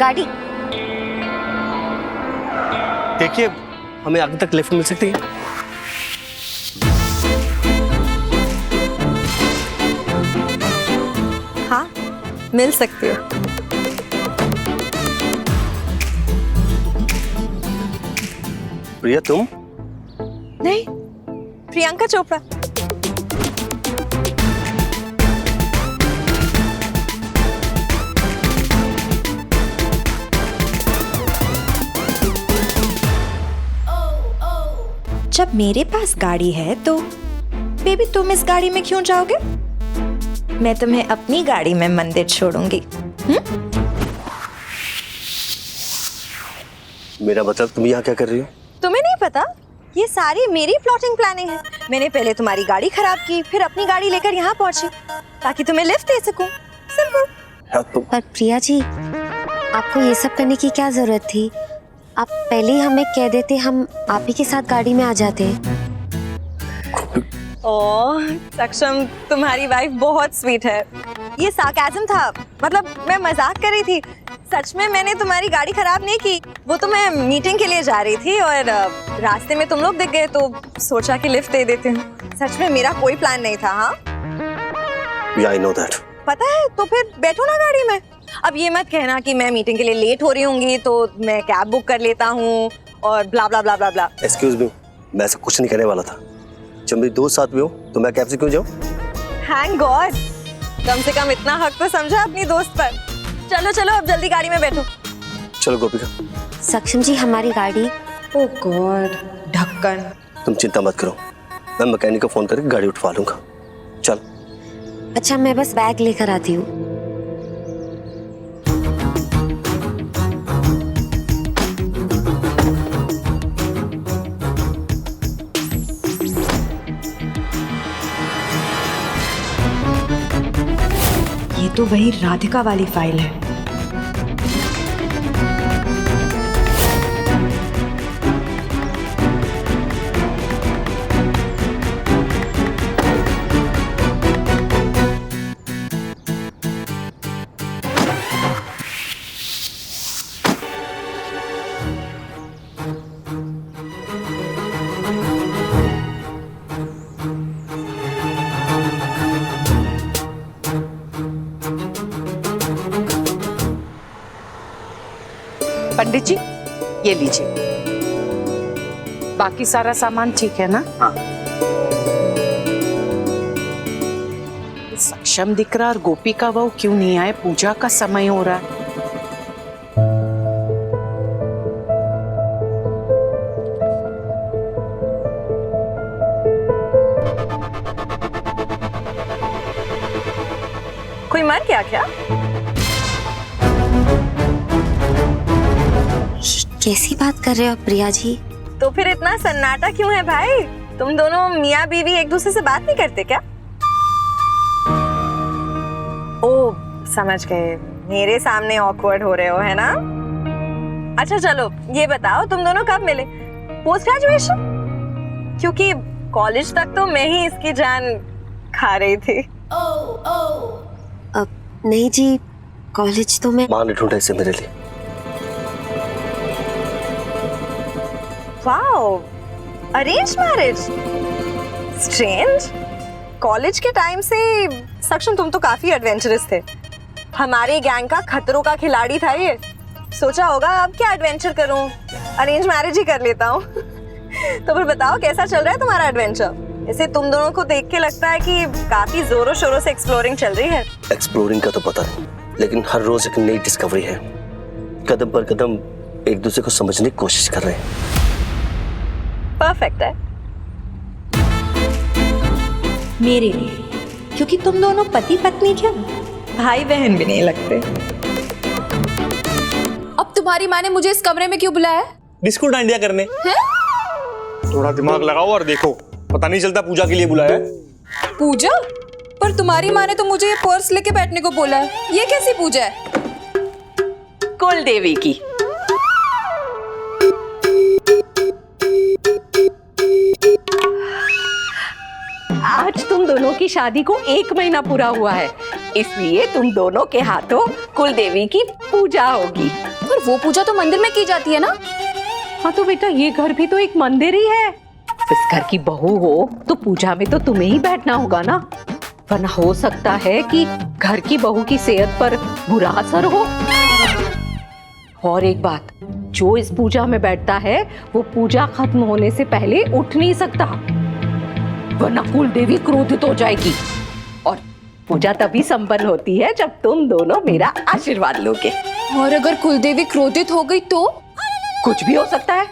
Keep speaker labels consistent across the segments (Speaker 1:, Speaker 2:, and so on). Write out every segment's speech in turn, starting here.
Speaker 1: गाड़ी।
Speaker 2: देखिए, हमें आगे तक लिफ्ट मिल सकती है?
Speaker 3: हाँ, मिल सकती है।
Speaker 2: प्रिया तुम?
Speaker 3: नहीं, प्रियंका चोपड़ा। जब मेरे पास गाड़ी है तो बेबी तुम इस गाड़ी में क्यों जाओगे? मैं तुम्हें अपनी गाड़ी में मंदिर छोड़ूंगी।
Speaker 2: मेरा मतलब तुम यहाँ क्या कर रही हो?
Speaker 3: तुम्हें नहीं पता? ये सारी मेरी प्लॉटिंग प्लानिंग है। मैंने पहले तुम्हारी गाड़ी खराब की, फिर अपनी गाड़ी लेकर यहाँ पहुंची ताकि तुम्हें लिफ्ट दे सकूं। सिंपल।
Speaker 1: पर प्रिया जी, आपको ये सब करने की क्या जरूरत थी? आप पहले ही हमें कह देते, हम आप ही के साथ गाड़ी में आ जाते।
Speaker 3: ओह सक्षम, तुम्हारी वाइफ बहुत स्वीट है। ये सार्काज़म था, मतलब मैं मजाक कर रही थी। सच में मैंने तुम्हारी गाड़ी खराब नहीं की। वो तो मैं मीटिंग के लिए जा रही थी और रास्ते में तुम लोग दिख गए तो सोचा कि लिफ्ट दे देते हैं। सच में मेरा कोई प्लान नहीं था। हाँ
Speaker 2: I know that.
Speaker 3: पता है, तो फिर बैठो ना गाड़ी में। अब ये मत कहना कि मैं मीटिंग के लिए लेट हो रही होंगी तो मैं कैब बुक कर लेता हूँ और ब्ला ब्ला ब्ला ब्ला ब्ला।
Speaker 2: Excuse me, मैं ऐसा कुछ नहीं कहने वाला था। जब मेरी दोस्त साथ में हो तो मैं कैब से क्यों जाऊँ?
Speaker 3: Thank God, कम से कम इतना हक तो समझा अपनी दोस्त पर। चलो चलो अब जल्दी गाड़ी में बैठो।
Speaker 2: चलो गोपिका।
Speaker 1: सक्षम जी, हमारी गाड़ी।
Speaker 3: ओह गॉड, ढक्कन।
Speaker 2: तुम चिंता मत करो, मैं मैकेनिक को फोन करके गाड़ी उठवा लूंगा। चल।
Speaker 1: अच्छा, मैं बस बैग लेकर आती हूँ।
Speaker 3: ये तो वही राधिका वाली फाइल है।
Speaker 4: पंडित जी, ये लीजिए। बाकी सारा सामान ठीक है ना?
Speaker 2: हाँ।
Speaker 4: सक्षम दिख रहा और गोपी का वो क्यों नहीं आए? पूजा का समय हो रहा है।
Speaker 3: कोई मर गया क्या?
Speaker 1: कैसी बात कर रहे हो प्रिया जी?
Speaker 3: तो फिर इतना सन्नाटा क्यों है भाई? तुम दोनों मियाँ बीवी एक दूसरे से बात नहीं करते क्या? ओ समझ गए, मेरे सामने ऑकवर्ड हो रहे हो, है ना? अच्छा चलो ये बताओ, तुम दोनों कब मिले? Post graduation? क्योंकि कॉलेज तक तो मैं ही इसकी जान खा रही थी।
Speaker 1: नहीं जी, कॉलेज तो मैं।
Speaker 2: माँ ने ढूंढा इसे मेरे लिए।
Speaker 3: Wow, arrange marriage? Strange. College के टाइम से सक्षम तुम तो काफी एडवेंचरस थे। हमारे गैंग का खतरों का खिलाड़ी था ये। सोचा होगा अब क्या एडवेंचर करूं, अरेंज मैरिज ही कर लेता हूं। तो फिर बताओ कैसा चल रहा है तुम्हारा एडवेंचर? ऐसे तुम दोनों को देख के लगता है कि काफी जोरों शोरों से एक्सप्लोरिंग चल रही है।
Speaker 2: एक्सप्लोरिंग का तो पता नहीं, लेकिन हर रोज एक नई डिस्कवरी है। कदम पर कदम एक दूसरे को समझने की कोशिश कर रहे हैं।
Speaker 3: परफेक्ट है
Speaker 5: मेरे लिए, क्योंकि तुम दोनों पति पत्नी क्या,
Speaker 3: भाई बहन भी नहीं लगते।
Speaker 5: अब तुम्हारी माँ ने मुझे इस कमरे में क्यों बुलाया?
Speaker 6: डिस्को डांडिया करने।
Speaker 5: है?
Speaker 6: थोड़ा दिमाग लगाओ और देखो, पता नहीं चलता पूजा के लिए बुलाया है।
Speaker 5: पूजा? पर तुम्हारी माँ ने तो मुझे ये पर्स लेके बैठने को बोला है। ये कैसी पूजा है?
Speaker 4: कुल देवी की।
Speaker 7: आज तुम दोनों की शादी को 1 महीना पूरा हुआ है। इसलिए तुम दोनों के हाथों कुल देवी की पूजा होगी।
Speaker 5: पर वो पूजा तो मंदिर में की जाती है ना?
Speaker 7: हाँ तो बेटा ये घर भी तो एक मंदिर ही है। इस घर की बहू हो तो पूजा में तो तुम्हें ही बैठना होगा ना, वरना हो सकता है कि घर की बहू की सेहत पर बुरा असर हो। और एक बात, जो इस पूजा में बैठता है वो पूजा खत्म होने से पहले उठ नहीं सकता, वरना कुल देवी क्रोधित हो जाएगी। और पूजा तभी संपन्न होती है जब तुम दोनों मेरा आशीर्वाद लोगे।
Speaker 5: और अगर कुलदेवी क्रोधित हो गई तो?
Speaker 7: कुछ भी हो सकता है।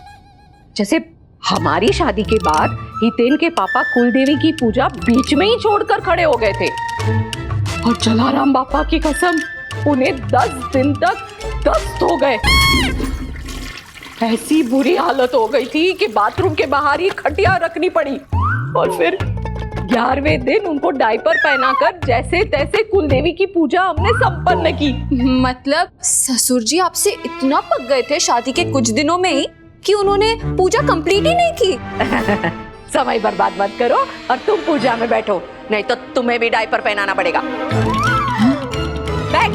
Speaker 7: जैसे हमारी शादी के बाद हितेन के पापा कुलदेवी की पूजा बीच में ही छोड़कर खड़े हो गए थे, और जलाराम बापा की कसम उन्हें 10 दिन तक दस्त हो गए। ऐसी बुरी हालत हो गई थी कि बाथरूम के बाहर ही खटिया रखनी पड़ी, और फिर 11वें दिन उनको डायपर पहनाकर जैसे तैसे कुलदेवी की पूजा हमने संपन्न की।
Speaker 5: मतलब ससुर जी आपसे इतना पक गए थे शादी के कुछ दिनों में ही कि उन्होंने पूजा कंप्लीट ही नहीं की।
Speaker 7: समय बर्बाद मत करो और तुम पूजा में बैठो, नहीं तो तुम्हें भी डायपर पहनाना पड़ेगा। बैठ।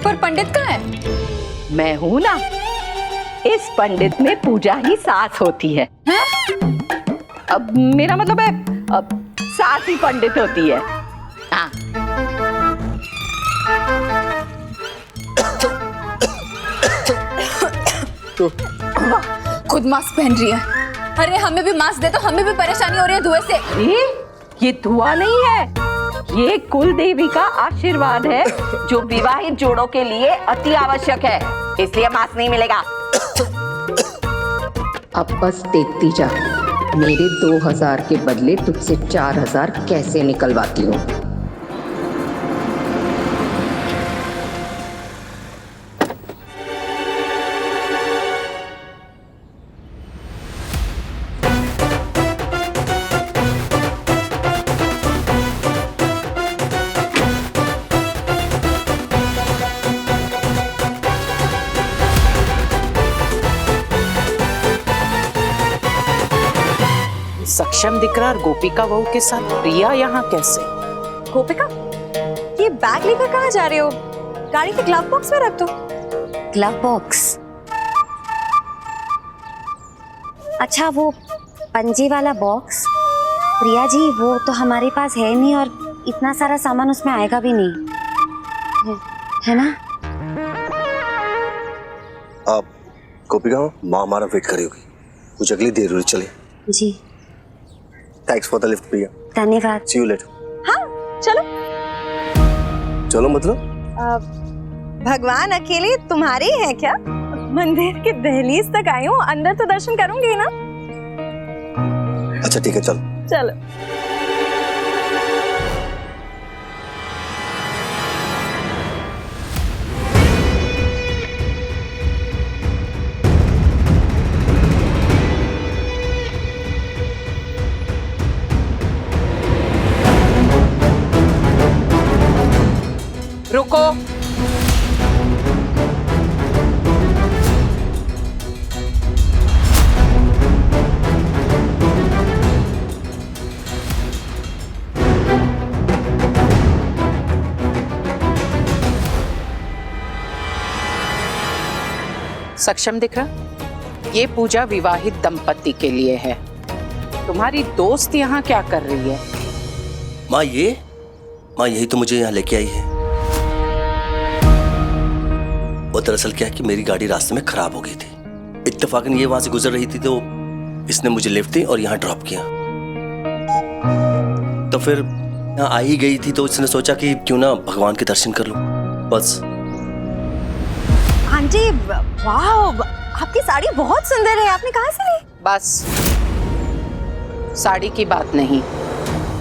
Speaker 5: पर पंडित कहाँ है?
Speaker 7: मैं हूं ना, इस पंडित में पूजा ही सास होती है। अब मेरा मतलब है, अब सास ही पंडित होती है। हाँ।
Speaker 5: खुद मास्क पहन रही है। अरे हमें भी मास्क दे तो, हमें भी परेशानी हो रही है धुएं से।
Speaker 7: ये धुआं नहीं है, ये कुल देवी का आशीर्वाद है जो विवाहित जोड़ों के लिए अति आवश्यक है, इसलिए मास्क नहीं मिलेगा।
Speaker 8: अब बस देखती जा, मेरे 2000 के बदले तुझसे 4000 कैसे निकलवाती हूँ।
Speaker 4: सक्षम दिख रहा और गोपिका बहू के साथ प्रिया यहाँ कैसे?
Speaker 3: गोपिका, ये बैग लेकर कहाँ जा रहे हो? गाड़ी के ग्लव बॉक्स में रख दो।
Speaker 1: Glove box? अच्छा, वो पंजे वाला बॉक्स? प्रिया जी, वो तो हमारे पास है नहीं और इतना सारा सामान उसमें आएगा भी नहीं, है ना?
Speaker 2: आप गोपिका, माँ हमारा वेट कर रही होगी, कुछ अगली देर हुई। चले
Speaker 1: जी,
Speaker 2: थैंक्स फॉर द लिफ्ट प्रिया।
Speaker 1: धन्यवाद।
Speaker 2: सी यू लेटर।
Speaker 3: हाँ चलो।
Speaker 2: चलो मतलब?
Speaker 3: भगवान अकेले तुम्हारे ही हैं क्या? मंदिर के दहलीज तक आई हूँ, अंदर तो दर्शन करूंगी ना।
Speaker 2: अच्छा ठीक है, चलो
Speaker 3: चलो।
Speaker 4: रुको। सक्षम दिख रहा? ये पूजा विवाहित दंपति के लिए है। तुम्हारी दोस्त यहाँ क्या कर रही है?
Speaker 2: माँ यही तो मुझे यहाँ लेके आई है। वो दरअसल क्या है कि मेरी गाड़ी रास्ते में खराब हो गई थी। इत्तेफाकन ये वहां से गुजर रही थी तो इसने मुझे लिफ्ट दी और यहाँ ड्रॉप किया। तो फिर यहाँ आ ही गई थी तो इसने सोचा कि क्यों ना भगवान के दर्शन कर लूं, बस।
Speaker 3: आंटी, वाह, आपकी साड़ी बहुत सुंदर है, आपने कहाँ से ली?
Speaker 4: बस साड़ी की बात नहीं,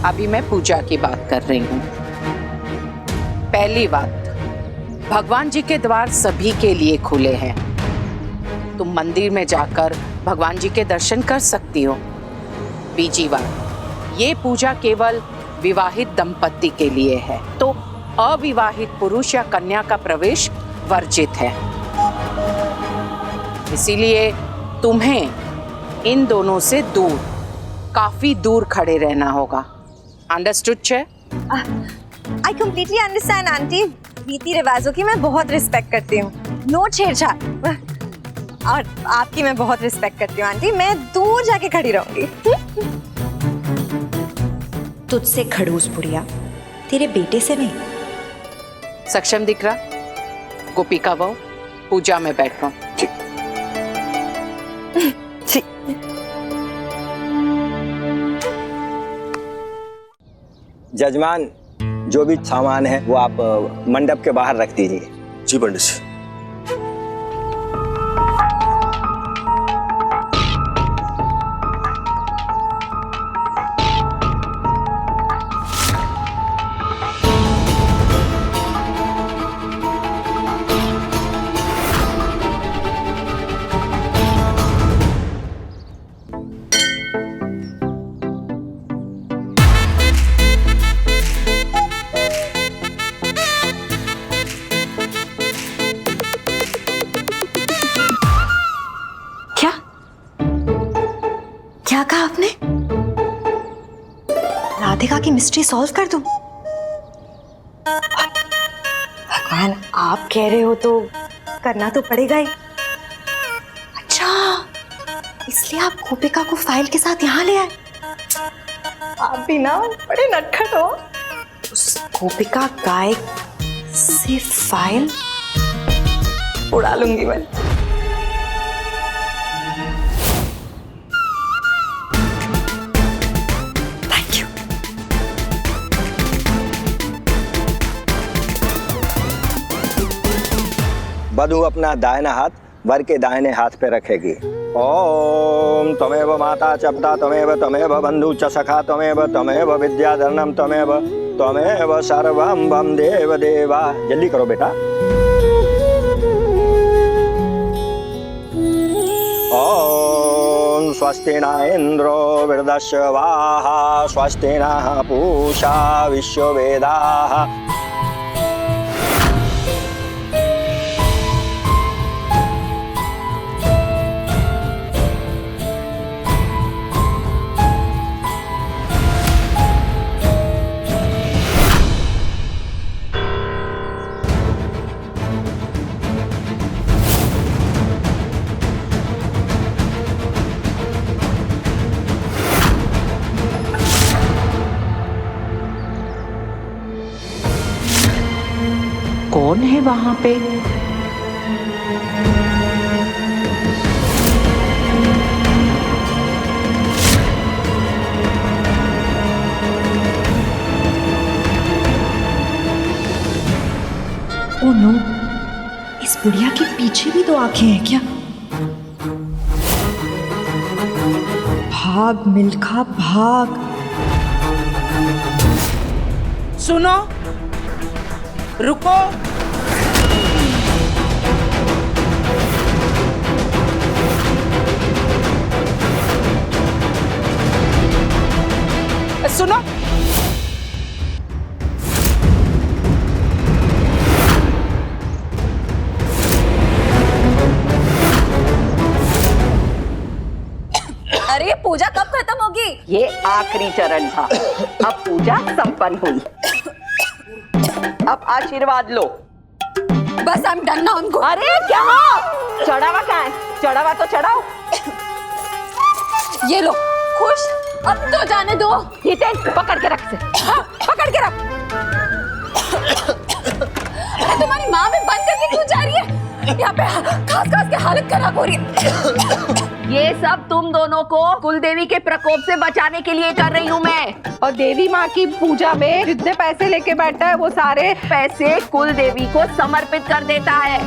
Speaker 4: अभी मैं पूजा की बात कर रही हूँ। पहली बात, भगवान जी के द्वार सभी के लिए खुले हैं। तुम मंदिर में जाकर भगवान जी के दर्शन कर सकती हो। बीजी बात, ये पूजा केवल विवाहित दंपति के लिए है, तो अविवाहित पुरुष या कन्या का प्रवेश वर्जित है। इसीलिए तुम्हें इन दोनों से दूर, काफी दूर खड़े रहना होगा। अंडरस्टूड छे?
Speaker 3: आई कम्प्लीटली अंडरस्टैंड आंटी, रीति रिवाजों की मैं बहुत रिस्पेक्ट करती हूँ, नो छेड़छाड़। और आपकी मैं बहुत रिस्पेक्ट करती हूँ आंटी, मैं दूर जाके खड़ी रहूंगी।
Speaker 9: तुझसे खड़ूस बुढ़िया, तेरे बेटे से नहीं।
Speaker 4: सक्षम दिख रहा? गोपिका बहू, पूजा में बैठ रहा हूँ।
Speaker 10: जजमान, जो भी सामान है वो आप मंडप के बाहर रख दीजिए।
Speaker 2: जी पंडित जी।
Speaker 3: क्या कहा आपने? राधिका की मिस्ट्री सॉल्व कर दूं? भगवान, आप कह रहे हो तो करना तो पड़ेगा ही। अच्छा, इसलिए आप गोपिका को फाइल के साथ यहाँ ले आए? आप भी ना बड़े नटखट हो। उस गोपिका गायक से फाइल उड़ा लूंगी मैं।
Speaker 10: वधू अपना दाहिना हाथ वर के दाहिने हाथ पे रखेगी। ओम तमेव माता च पिता तमेव तमेव बंधु च सखा तमेव तमेव विद्याधरणम तमेव तमेव सर्वं वम देव देवा। जल्दी करो बेटा। ओम स्वस्ति न इंद्रो वृद्धश्रवाः स्वस्ति नः पूषा विश्ववेदाः।
Speaker 7: कौन है वहां पे?
Speaker 9: ओ नो, इस बुढ़िया के पीछे भी 2 आंखें हैं क्या? भाग मिल्खा भाग।
Speaker 4: सुनो, रुको। सुनो,
Speaker 3: अरे पूजा कब खत्म होगी?
Speaker 8: ये आखिरी चरण था। अब पूजा संपन्न हुई। अब आशीर्वाद लो।
Speaker 3: बस I'm done now, उनको।
Speaker 8: अरे क्या? चढ़ावा कहाँ है? चढ़ावा तो चढ़ाओ।
Speaker 3: ये लो, खुश? अब तो जाने दो।
Speaker 8: हितेन, पकड़ के रख से।
Speaker 3: हाँ, पकड़ के रख। अरे तुम्हारी माँ में बंद करके क्यों जा रही है? यहाँ पे खास खास के हालत खराब हो रही है।
Speaker 8: ये सब तुम दोनों को कुलदेवी के प्रकोप से बचाने के लिए कर रही हूँ मैं।
Speaker 7: और देवी माँ की पूजा में जितने पैसे लेके बैठा है वो सारे
Speaker 8: पैसे कुलदेवी को समर्पित कर देता है।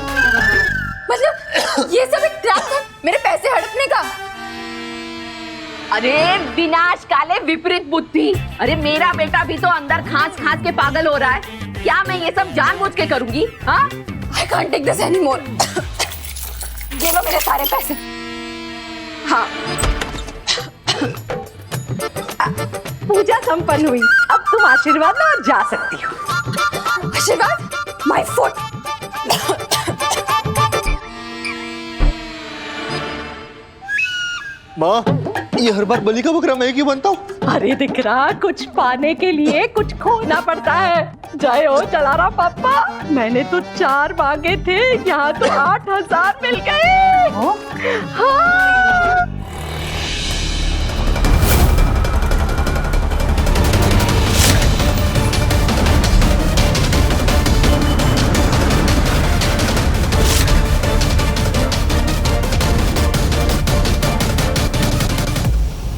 Speaker 3: मतलब ये सब एक ट्रैप था मेरे पैसे हड़पने का?
Speaker 8: अरे विनाश काले विपरीत बुद्धि। अरे मेरा बेटा भी तो अंदर खांस खांस के पागल हो रहा है। क्या मैं ये सब जानबूझ के करूंगी? हाँ?
Speaker 3: I can't take this anymore. ये लो मेरे सारे पैसे।
Speaker 8: हाँ।
Speaker 7: पूजा संपन्न हुई। अब तुम आशीर्वाद लो और जा सकती हो।
Speaker 3: आशीर्वाद? My foot.
Speaker 6: माँ, ये हर बार बलि का बकरा मैं क्यों बनता हूँ?
Speaker 7: अरे दिख रहा, कुछ पाने के लिए कुछ खोना पड़ता है। जय हो चलारा पापा, मैंने तो 4 मांगे थे, यहाँ तो 8,000 मिल गए। हाँ।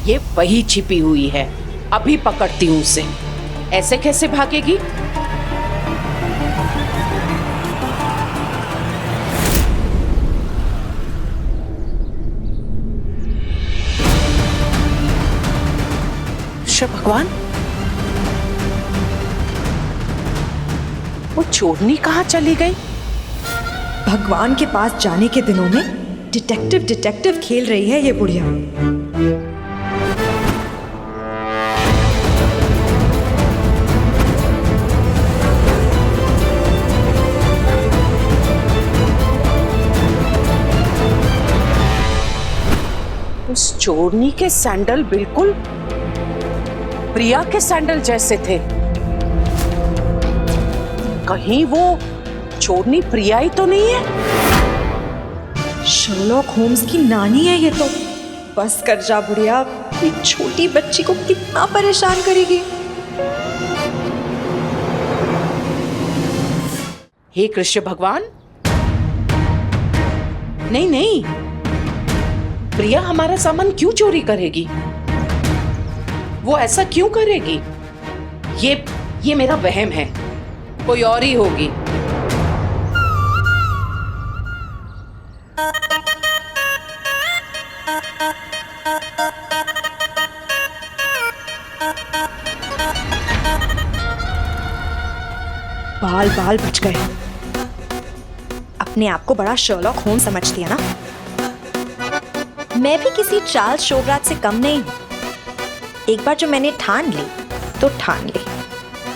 Speaker 4: ये वही छिपी हुई है, अभी पकड़ती हूँ उसे। ऐसे कैसे भागेगी? शिव भगवान, वो चोरनी कहाँ चली गई?
Speaker 3: भगवान के पास जाने के दिनों में डिटेक्टिव खेल रही है ये बुढ़िया।
Speaker 4: उस चोरनी के सैंडल बिल्कुल प्रिया के सैंडल जैसे थे। कहीं वो चोरनी प्रिया ही तो नहीं है?
Speaker 3: शर्लॉक होम्स की नानी है ये तो। बस कर जा बुढ़िया, ये छोटी बच्ची को कितना परेशान करेगी।
Speaker 4: हे कृष्ण भगवान, नहीं नहीं, प्रिया हमारा सामान क्यों चोरी करेगी? वो ऐसा क्यों करेगी? ये मेरा वहम है, कोई और ही होगी।
Speaker 3: बाल बाल बच गए। अपने आप को बड़ा शर्लॉक होम्स समझती है ना। मैं भी किसी चार्ल्स शोबराज से कम नहीं हूं। एक बार जो मैंने ठान ली तो ठान ली।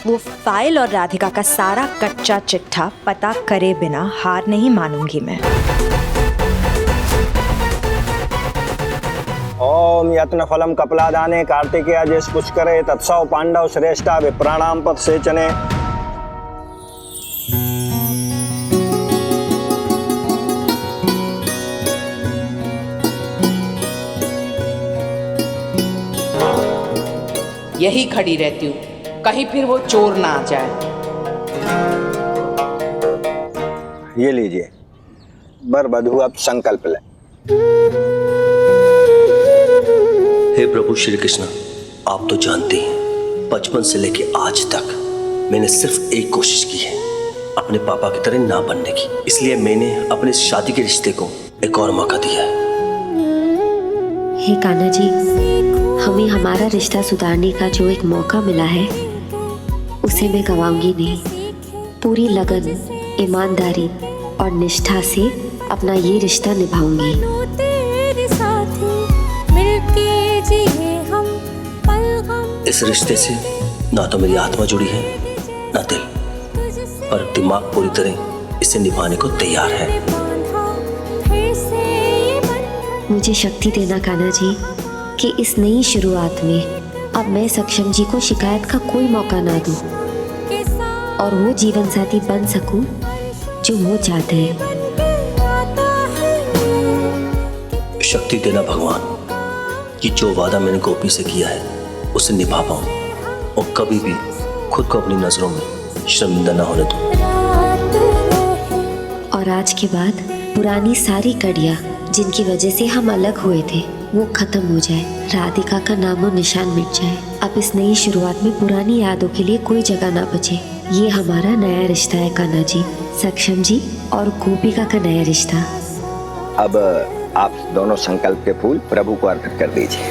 Speaker 3: वो फाइल और राधिका का सारा कच्चा चिट्ठा पता करे बिना हार नहीं मानूंगी मैं।
Speaker 10: ओम यत्न फलम कपलादाने कार्तिकेय जेस पुष्करे तत्सव पांडव श्रेष्ठा विप्राणाम पद सेचने।
Speaker 4: यही खड़ी रहती हूँ, कहीं फिर वो चोर ना आ जाए।
Speaker 10: ये लीजिए, बर बधू अब संकल्प ले।
Speaker 2: हे प्रभु श्री कृष्ण, आप तो जानते हैं बचपन से लेके आज तक मैंने सिर्फ एक कोशिश की है, अपने पापा की तरह ना बनने की। इसलिए मैंने अपने शादी के रिश्ते को एक और मौका दिया है।
Speaker 1: हे कान्हा जी, हमें हमारा रिश्ता सुधारने का जो एक मौका मिला है उसे मैं गंवाऊंगी नहीं। पूरी लगन, ईमानदारी और निष्ठा से अपना ये रिश्ता निभाऊंगी।
Speaker 2: इस रिश्ते से ना तो मेरी आत्मा जुड़ी है ना दिल, पर दिमाग पूरी तरह इसे निभाने को तैयार है।
Speaker 1: मुझे शक्ति देना कान्हा जी कि इस नई शुरुआत में अब मैं सक्षम जी को शिकायत का कोई मौका ना दूं और वो जीवन साथी बन सकूं जो वो चाहते हैं।
Speaker 2: शक्ति देना भगवान कि जो वादा मैंने गोपी से किया है उसे निभा पाऊं और कभी भी खुद को अपनी नजरों में शर्मिंदा ना होने दूं।
Speaker 1: और आज के बाद पुरानी सारी कड़ियाँ जिनकी वजह से हम अलग हुए थे वो खत्म हो जाए, राधिका का नामो निशान मिट जाए। अब इस नई शुरुआत में पुरानी यादों के लिए कोई जगह ना बचे। ये हमारा नया रिश्ता है कान्हा जी, सक्षम जी और गोपिका का नया रिश्ता।
Speaker 10: अब आप दोनों संकल्प के फूल प्रभु को अर्पित कर दीजिए।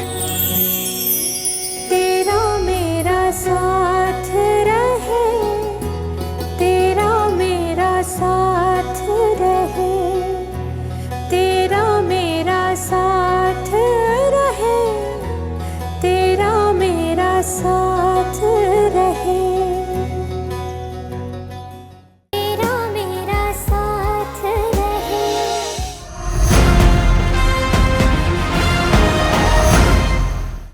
Speaker 11: तेरा मेरा साथ रहे, तेरा मेरा साथ रहे, तेरा मेरा साथ रहे, तेरा मेरा साथ